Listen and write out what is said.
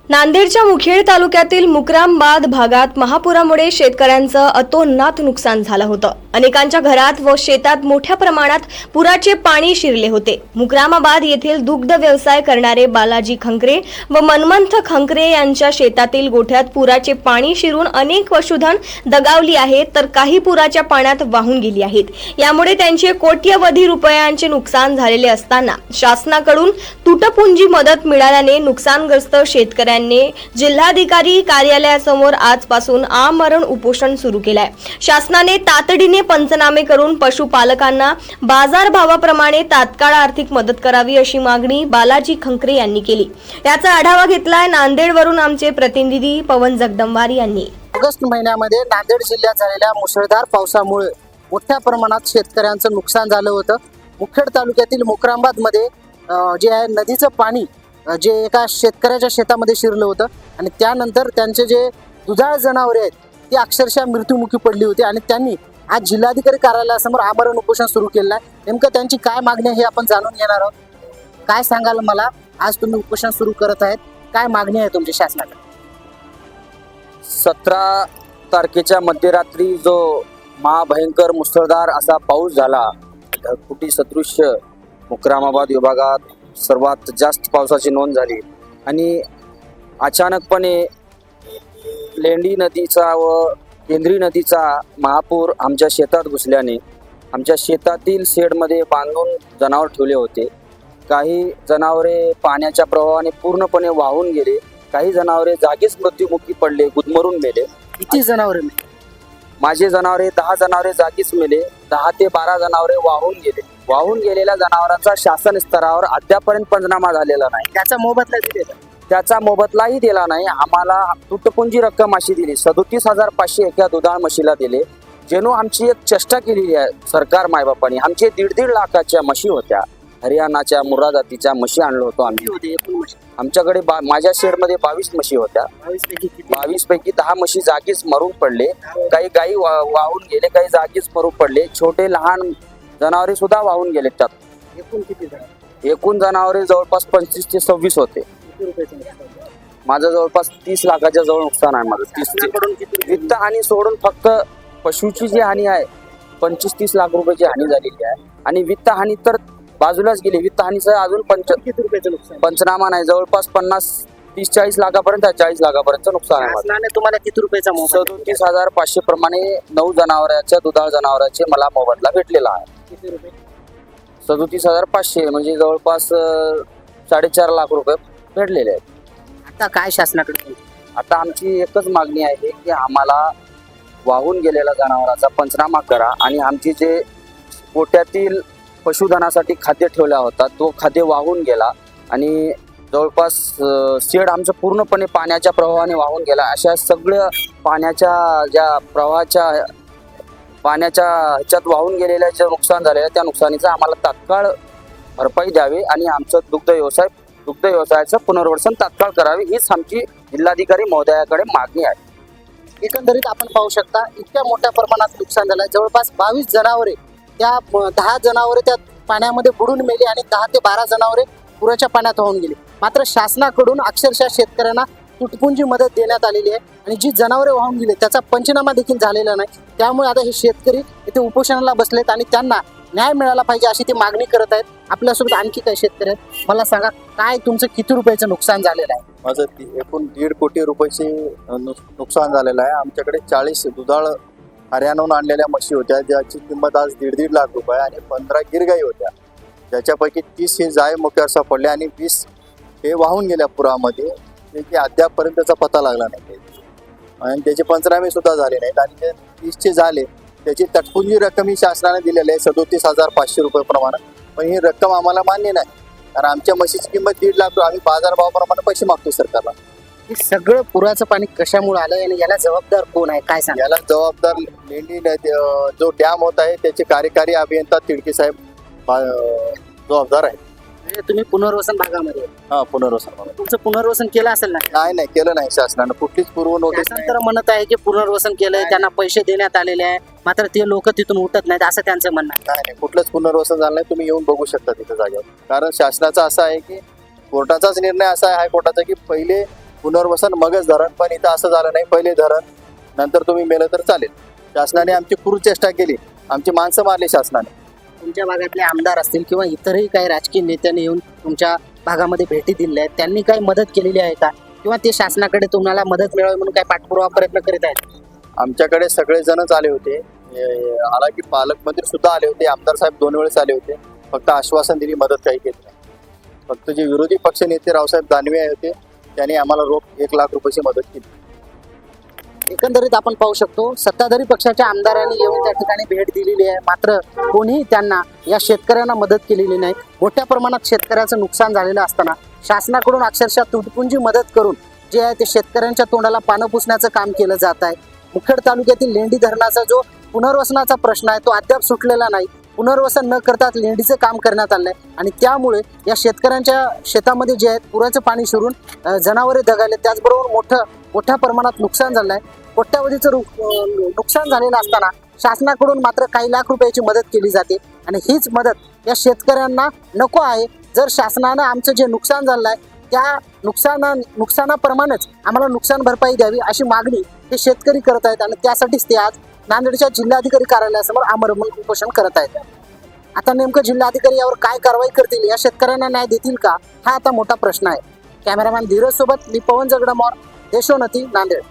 नांदेडच्या मुखेड तालुक्यातील मुक्रामबाद भागात महापुरामुळे शेतकऱ्यांचं अतोनात नुकसान झालं होतं। अनेकांच्या घरात व शेतात मोठ्या प्रमाणात पुराचे पाणी शिरले होते। मुक्रामाबाद येथील दुग्ध व्यवसाय करणारे बालाजी खंकरे व मनमंथ खंकरे यांच्या शेतातील गोठ्यात पुराचे पाणी शिरून अनेक पशुधन दगावली आहेत, तर काही पुराच्या पाण्यात वाहून गेली आहेत। यामुळे त्यांचे कोट्यवधी रुपयांचे नुकसान झालेले असताना शासनाकडून तुटपुंजी मदत मिळाल्याने नुकसानग्रस्त शेतकऱ्यांनी जिल्हाधिकारी कार्यालयासमोर आजपासून आमरण उपोषण सुरू केलंय। शासनाने तातडीने पंचनामे करून पशुपालकांना बाजारभावाप्रमाणे तात्काळ आर्थिक मदत करावी अशी मागणी बालाजी खंकरे यांनी केली। याचा आढावा घेतलाय नांदेडवरून आमचे प्रतिनिधी पवन जगदंबारी यांनी। ऑगस्ट महिन्यामध्ये नांदेड जिल्ह्यात झालेल्या मुसळधार पावसामुळे मोठ्या प्रमाणात शेतकऱ्यांचं नुकसान झालं होतं। मुखेड तालुक्यातील मुक्रामबाद मध्ये जे आहे नदीचं पाणी जे एका शेतकऱ्याच्या शेतामध्ये शिरलं होतं आणि त्यानंतर त्यांचे जे दुधाळ जनावरे आहेत ती अक्षरशः मृत्युमुखी पडली होती आणि त्यांनी आज जिल्हाधिकारी कार्यालयासमोर आमरण उपोषण सुरू केलं आहे। नेमकं त्यांची काय मागणी आहे हे आपण जाणून घेणार आहोत। काय सांगाल मला, आज तुम्ही उपोषण सुरू करत आहेत, काय मागणी आहे तुमची शासनाकडे? 17 तारखेच्या मध्यरात्री जो महाभयंकर मुसळधार असा पाऊस झाला, ढगफुटी सदृश्य मुक्रामाबाद विभागात सर्वात जास्त पावसाची नोंद झाली आणि अचानकपणे लेंडी नदीचा व केंद्री नदीचा महापूर आमच्या शेतात घुसल्याने आमच्या शेतातील शेडमध्ये बांधून जनावर ठेवले होते। काही जनावरे पाण्याच्या प्रवाहाने पूर्णपणे वाहून गेले, काही जनावरे जागीच मृत्युमुखी पडले, गुदमरून मेले। किती जनावरे? माझे जनावरे 10 जनावरे जागीच मेले, 10 ते 12 जनावरे वाहून गेले। वाहून गेलेल्या जनावरांचा शासन स्तरावर अद्यापर्यंत पंचनामा झालेला नाही। त्याचा मोबदलाही दिला नाही। आम्हाला तुटपुंजी रक्कम अशी दिली, 37,500 एका दुधाळ म्हशीला दिले। जेणू आमची एक चेष्टा केलेली आहे सरकार मायबापांनी। आमचे 1.5 लाखाच्या म्हशी होत्या, हरियाणाच्या मुर्रा जातीच्या म्हशी आणलो होतो आम्ही। आमच्याकडे माझ्या शेडमध्ये 22 म्हशी होत्या। 22 पैकी 10 म्हशी जागीच मरून पडले, काही गायी वाहून गेले, काही जागीच मरून पडले। छोटे लहान जनावरे सुद्धा वाहून गेले। त्यात एकूण जनावरे जवळपास 25 ते 26 होते। माझं जवळपास 30 लाखाच्या जवळ नुकसान आहे माझं। 30 वित्त हानी सोडून फक्त पशुची जी हानी आहे 25-30 लाख रुपयाची हानी झालेली आहे आणि वित्त हानी तर बाजूलाच गेली। वित्त हानीचं अजून पंचनामा नाही। जवळपास 30-40 लाखापर्यंत 40 लाखापर्यंत नुकसान आहे माझं। तुम्हाला किती रुपयाचा? 37,500 प्रमाणे 9 जनावरांच्या दुधाळ जनावरांचे मला मोबदला भेटलेला आहे। 37,500 म्हणजे जवळपास 4.5 लाख रुपये भेटलेले आहेत। आता काय शासनाकडे? आता आमची एकच मागणी आहे की आम्हाला वाहून गेलेल्या जनावरांचा पंचनामा करा आणि आमची जे गोठ्यातील पशुधनासाठी खाद्य ठेवला होता तो खाद्य वाहून गेला आणि जवळपास शेड आमचं पूर्णपणे पाण्याच्या प्रवाहाने वाहून गेला। अशा सगळ्या पाण्याच्या ह्याच्यात वाहून गेलेल्या जे नुकसान झालेलं त्या नुकसानीचं आम्हाला तात्काळ भरपाई द्यावी आणि आमचं दुग्ध व्यवसायाचं पुनर्वसन तात्काळ करावे, हीच आमची जिल्हाधिकारी महोदयाकडे मागणी आहे। एकंदरीत आपण पाहू शकता इतक्या मोठ्या प्रमाणात नुकसान झालं। जवळपास 22 जनावरे, त्या 10 जनावरे त्या पाण्यामध्ये बुडून मेली आणि 10 ते 12 जनावरे पुराच्या पाण्यात वाहून गेली। मात्र शासनाकडून अक्षरशः शेतकऱ्यांना तुटपुंजी मदत देण्यात आलेली आहे आणि जी जनावरे वाहून गेली त्याचा पंचनामा देखील झालेला नाही। त्यामुळे आता हे शेतकरी इथे उपोषणाला बसलेत आणि त्यांना न्याय मिळाला पाहिजे अशी ते मागणी करत आहेत। आपल्यासोबत आणखी काही शेतकरी आहेत, मला सांगा काय तुमचं किती रुपयाचं नुकसान झालेलं आहे? माझं एकूण 1.5 कोटी रुपयाचे नुकसान झालेलं आहे। आमच्याकडे 40 दुधाळ हरियाणाहून आणलेल्या म्हशी होत्या ज्याची किंमत आज 1.5 लाख रुपये आणि 15 गिरगाई होत्या, ज्याच्यापैकी 30 हे जाय मोक्यावर सापडले आणि 20 हे वाहून गेल्या पुरामध्ये, जे अद्यापपर्यंतचा पत्ता लागला नाही आणि त्याचे पंचनामे सुद्धा झाले नाहीत आणि जे 30चे झाले त्याची तटपुंजी रक्कम ही शासनाने दिलेली आहे 37,500 रुपये प्रमाणे। पण ही रक्कम आम्हाला मान्य नाही, कारण आमच्या म्हशीची किंमत 1.5 लाख, आम्ही बाजारभावाप्रमाणे पैसे मागतो सरकारला। हे सगळं पुराचं पाणी कशामुळे आलं आणि याला जबाबदार कोण आहे, काय सांगा? याला जबाबदार लेंडी जो डॅम होत आहे त्याचे कार्यकारी अभियंता तिडके साहेब जबाबदार आहे। तुम्ही पुनर्वसन भागामध्ये? हा, पुनर्वसन। तुमचं पुनर्वसन केलं असेल ना? नाही केलं नाही शासनानं, कुठलीच पूर्व नोटीस शासन तर म्हणत आहे की पुनर्वसन केलंय, त्यांना पैसे देण्यात आलेले आहे, मात्र ते लोक तिथून उठत नाहीत असं त्यांचं म्हणणं आहे। नाही, कुठलंच पुनर्वसन झालं नाही। तुम्ही येऊन बघू शकता तिथं जागेवर, कारण शासनाचा असा आहे की कोर्टाचाच निर्णय असा आहे हायकोर्टाचा की पहिले पुनर्वसन मगच धरण, पण इथं असं झालं नाही. पहिले धरण, नंतर तुम्ही मेलं तर चालेल. शासनाने आमची क्रूर चेष्टा केली, आमची माणसं मारली शासनाने. तुमच्या भागातले आमदार असतील किंवा इतरही काही राजकीय नेत्यांनी येऊन तुमच्या भागामध्ये भेटी दिल्या आहेत, त्यांनी काही मदत केलेली आहे का, किंवा ते शासनाकडे तुम्हाला मदत मिळावी म्हणून काही पाठपुरावा प्रयत्न करीत आहेत? आमच्याकडे सगळेजणच आले होते. आला की पालकमंत्री सुद्धा आले होते, आमदार साहेब 2 वेळेस आले होते. फक्त आश्वासन दिली, मदत काही केली नाही. फक्त जे विरोधी पक्ष नेते रावसाहेब दानवे होते, त्यांनी आम्हाला रोख 1 लाख रुपयाची मदत केली. एकंदरीत आपण पाहू शकतो, सत्ताधारी पक्षाच्या आमदारांनी येऊन त्या ठिकाणी भेट दिलेली आहे, मात्र कोणीही त्यांना या शेतकऱ्यांना मदत केलेली नाही. मोठ्या प्रमाणात शेतकऱ्याचं नुकसान झालेलं असताना शासनाकडून अक्षरशः तुटपुंजी मदत करून जे आहे ते शेतकऱ्यांच्या तोंडाला पानं पुसण्याचं काम केलं जात आहे. मुखेड तालुक्यातील लेंडी धरणाचा जो पुनर्वसनाचा प्रश्न आहे तो अद्याप सुटलेला नाही. पुनर्वसन न करता लेंडीचं काम करण्यात आलंय आणि त्यामुळे या शेतकऱ्यांच्या शेतामध्ये जे आहे पुराचं पाणी शिरून जनावरे दगावले, त्याचबरोबर मोठ्या प्रमाणात नुकसान झालं आहे. कोट्यावधीचं नुकसान झालेलं असताना शासनाकडून मात्र काही लाख रुपयाची मदत केली जाते आणि हीच मदत या शेतकऱ्यांना नको आहे. जर शासनानं आमचं जे नुकसान झालं आहे त्या नुकसानाप्रमाणेच आम्हाला नुकसान भरपाई द्यावी अशी मागणी हे शेतकरी करत आहेत आणि त्यासाठीच ते आज नांदेडच्या जिल्हाधिकारी कार्यालयासमोर आमरण उपोषण करत आहेत. आता नेमकं जिल्हाधिकारी यावर काय कारवाई करतील, या शेतकऱ्यांना न्याय देतील का, हा आता मोठा प्रश्न आहे. कॅमेरामॅन धीरज सोबत मी पवन जगडमोर, देशोन्नती, नांदेड.